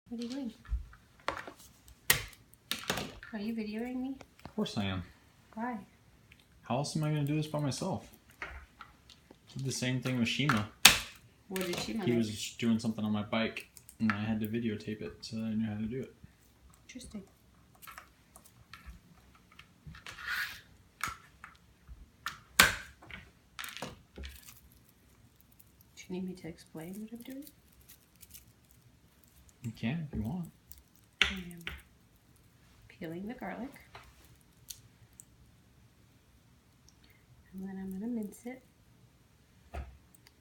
What are you doing? Are you videoing me? Of course I am. Why? How else am I going to do this by myself? Did the same thing with Shima. What did Shima He make? was doing something on my bike, and I had to videotape it so that I knew how to do it. Interesting. Do you need me to explain what I'm doing? You can if you want. I am peeling the garlic. And then I'm going to mince it.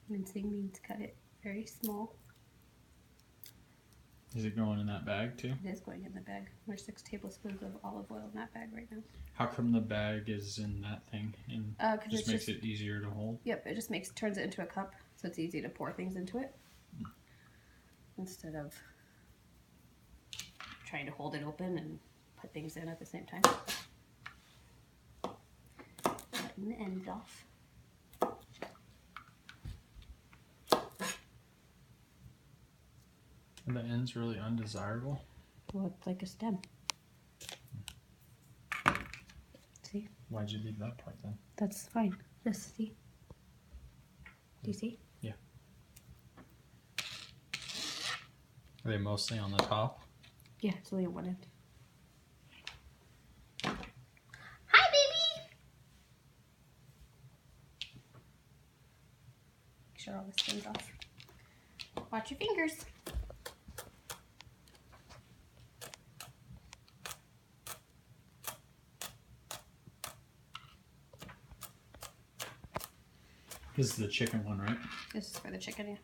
Mincing means cut it very small. Is it going in that bag too? It is going in the bag. There's 6 tablespoons of olive oil in that bag right now. How come the bag is in that thing and just makes it easier to hold? Yep, it just turns it into a cup, so it's easy to pour things into it instead of trying to hold it open and put things in at the same time. Cutting the ends off. Are the ends really undesirable? Well, it's like a stem. See? Why'd you leave that part then? That's fine. Just see. Do you see? Yeah. Are they mostly on the top? Yeah, it's only at one end. Hi, baby! Make sure all the skin's off. Watch your fingers. This is the chicken one, right? This is for the chicken, yeah.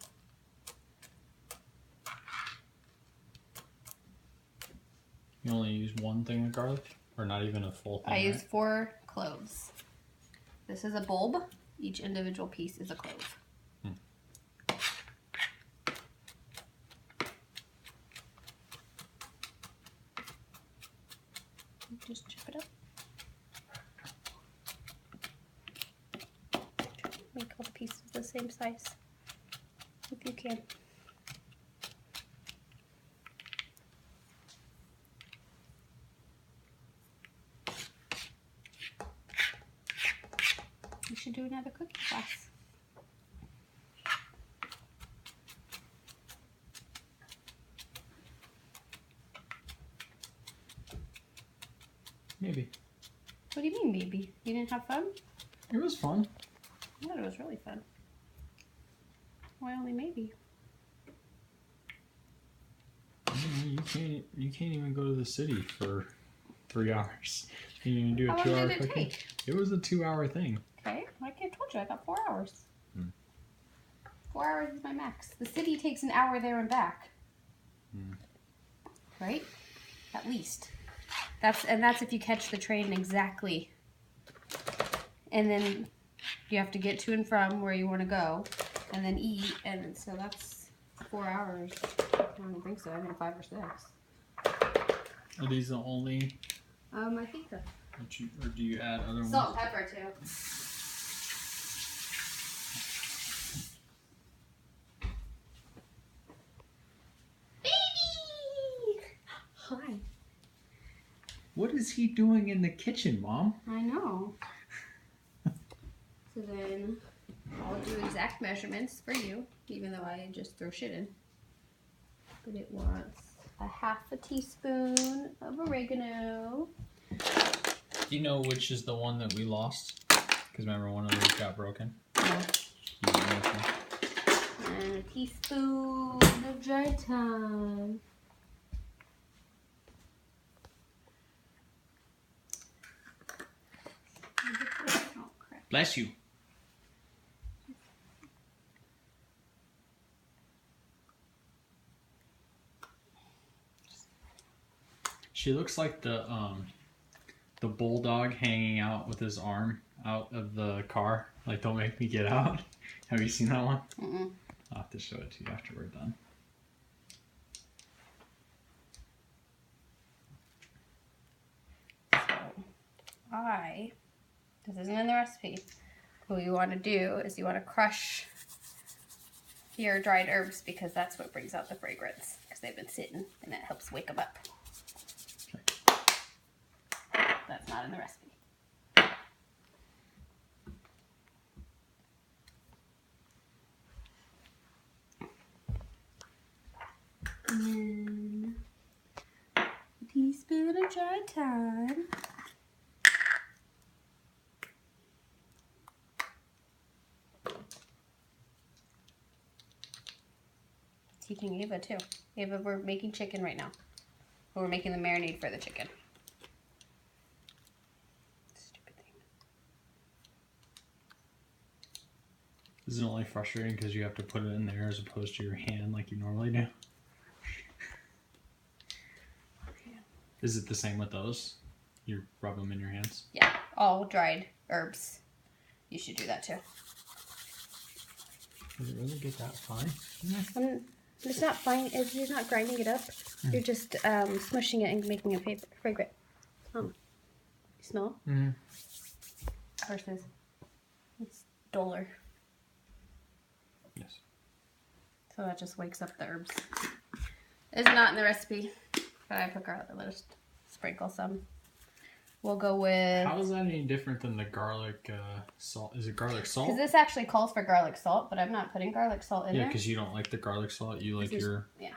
You only use one thing of garlic? Or not even a full thing, I use right? 4 cloves. This is a bulb. Each individual piece is a clove. Just chip it up. Make all the pieces the same size, if you can. You should do another cooking class. Maybe. What do you mean, maybe? You didn't have fun? It was fun. I thought it was really fun. Why only maybe? You can't even go to the city for 3 hours. Can you even do a How long 2-hour did it cooking? take? It was a 2-hour thing. Okay, like I told you, I got 4 hours. 4 hours is my max. The city takes an hour there and back. Right? At least. That's if you catch the train exactly. And then you have to get to and from where you want to go, and then eat, and so that's 4 hours. I don't think so. I think 5 or 6. Are these the only? I think so. Or do you add other ones? Salt and pepper too. Baby! Hi. What is he doing in the kitchen, Mom? I know. So then I'll do exact measurements for you, even though I just throw shit in. But it wants a 1/2 teaspoon of oregano. Do you know which is the one that we lost? Because remember one of these got broken? No. You didn't mention. And a teaspoon of dry thyme. Oh, crap. Bless you. She looks like the bulldog hanging out with his arm out of the car. Like, don't make me get out. Have you seen that one? Mm-mm. I'll have to show it to you after we're done. So, this isn't in the recipe. What you want to do is you want to crush your dried herbs because that's what brings out the fragrance. because they've been sitting, and it helps wake them up. That's not in the recipe. And then a teaspoon of dried thyme. Teaching Ava too. Ava, we're making chicken right now. We're making the marinade for the chicken. Stupid thing. Is it only frustrating because you have to put it in there as opposed to your hand like you normally do? Yeah. Is it the same with those? You rub them in your hands? Yeah, all dried herbs. You should do that too. Does it really get that fine? It's not fine. You're not grinding it up. You're just smushing it and making it fragrant. You smell? Mm-hmm. Versus it's duller. Yes. So that just wakes up the herbs. It's not in the recipe, but I put garlic. Let's sprinkle some. We'll go with... How is that any different than the garlic salt? Is it garlic salt? Because this actually calls for garlic salt, but I'm not putting garlic salt in there. Yeah, because you don't like the garlic salt. You like your... Yeah.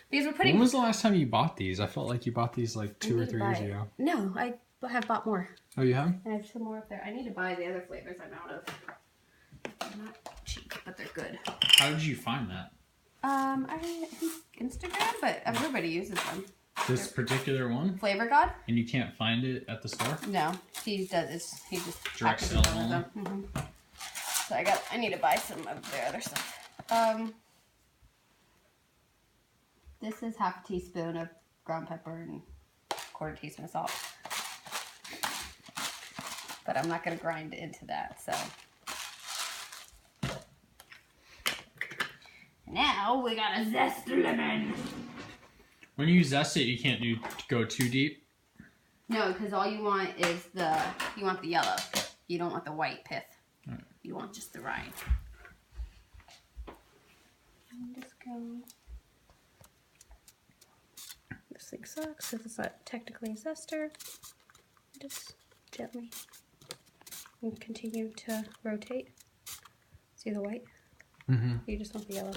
Because we're putting... When was the last time you bought these? I felt like you bought these like 2 or 3 years ago. No, I have bought more. Oh, you have? I have some more up there. I need to buy the other flavors I'm out of. They're not cheap, but they're good. How did you find that? I think Instagram, but everybody uses them. This particular one? Flavor God? And you can't find it at the store? No, he does this. He just direct packages sell them. So I need to buy some of their other stuff. This is half a teaspoon of ground pepper and quarter teaspoon of salt. But I'm not going to grind into that, so. Now we got a zest lemon. When you zest it, you can't go too deep? No, because all you want is you want the yellow. You don't want the white pith. Right. You want just the rind. And just go. This thing sucks because it's not technically a zester. Just gently. And continue to rotate. See the white? Mm-hmm. You just want the yellow.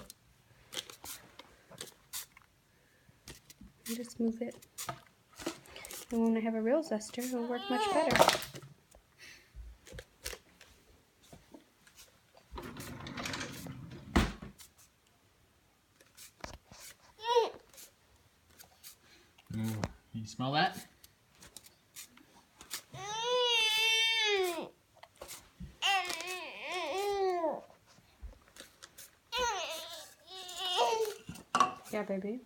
And just move it. And when I have a real zester, it'll work much better. Ooh, you smell that? Yeah, baby.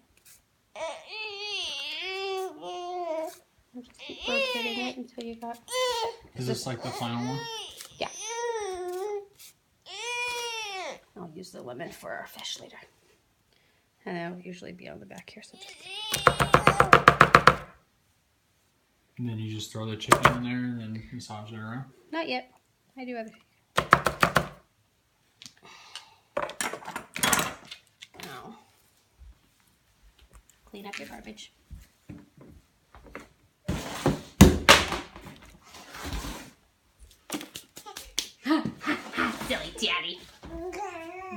I'll just keep rotating it until you got... Is this like the final one? Yeah. I'll use the lemon for our fish later. And it'll usually be on the back here, so just... And then you just throw the chicken in there and then massage it around? Not yet. I do other... Now, clean up your garbage. Silly daddy.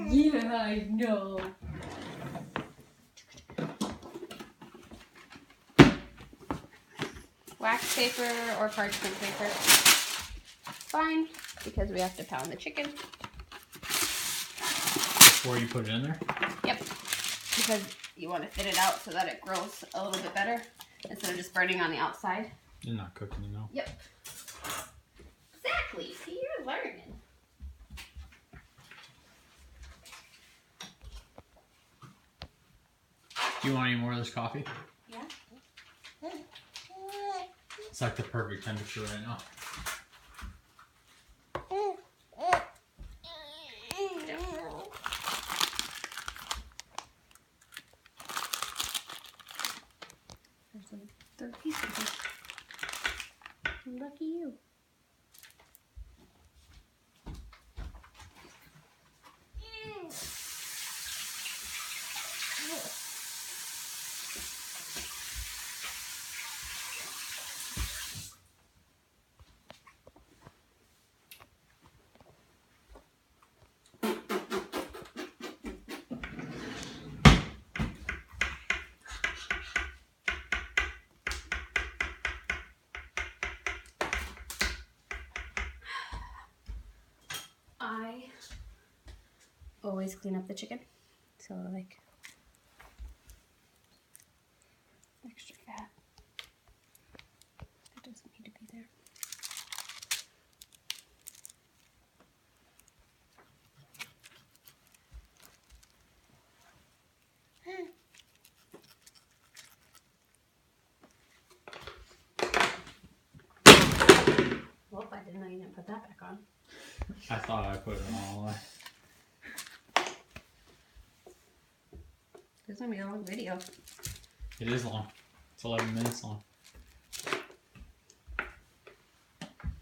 Yeah, I know. Wax paper or parchment paper. Fine, because we have to pound the chicken. Before you put it in there? Yep. Because you want to thin it out so that it grows a little bit better instead of just burning on the outside. You're not cooking, you know. Yep. Exactly. See, you're learning. Do you want any more of this coffee? Yeah. It's like the perfect temperature right now. There's a third piece of it. Lucky you. always clean up the chicken. So like extra fat. That doesn't need to be there. Well, I didn't know you didn't put that back on. I thought I put it all away. This is gonna be a long video. It is long. It's 11 minutes long.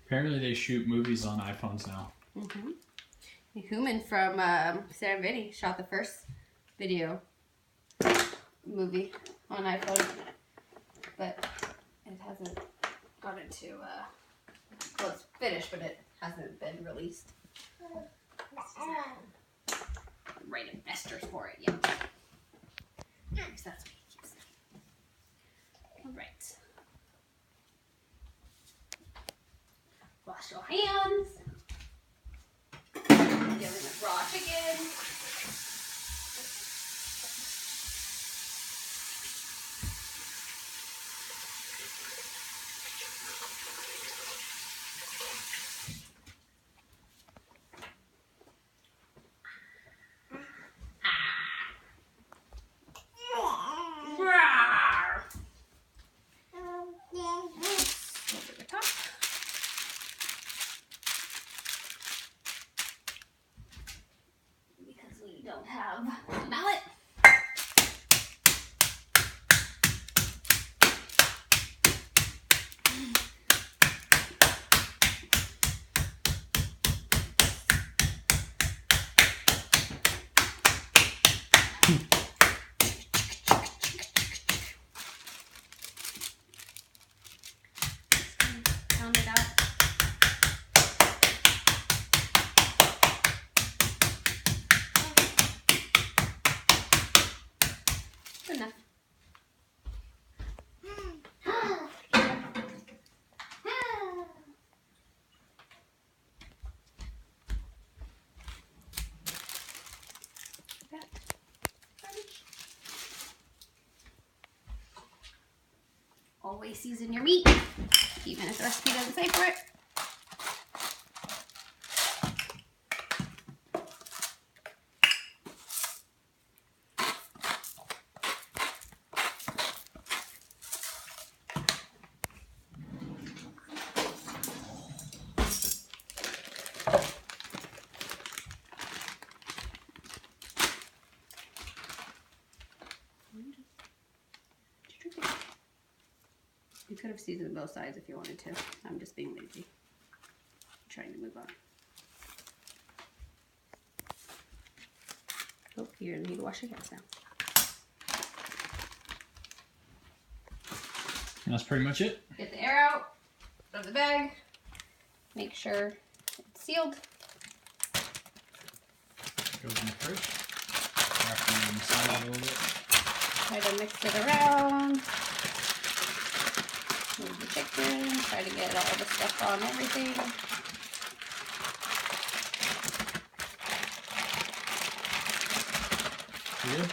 Apparently they shoot movies on iPhones now. Mm-hmm. Human from Sam Vinny shot the first video movie on iPhone, but it hasn't gone into, well, it's finished, but it hasn't been released. Right investors for it yet. At least that's what he keeps saying. All right. Wash your hands. Dealing with raw chicken. Over the top. Because we don't have a mallet. Pound it out. Good enough. Always season your meat, even if the recipe doesn't say for it. You could have seasoned both sides if you wanted to. I'm just being lazy. I'm trying to move on. Oh, you're gonna need to wash your hands now. And that's pretty much it. Get the air out of the bag. Make sure it's sealed. Goes in the fridge. After you massage it a little bit. Try to mix it around. Move the chicken. Try to get all the stuff on everything. You good?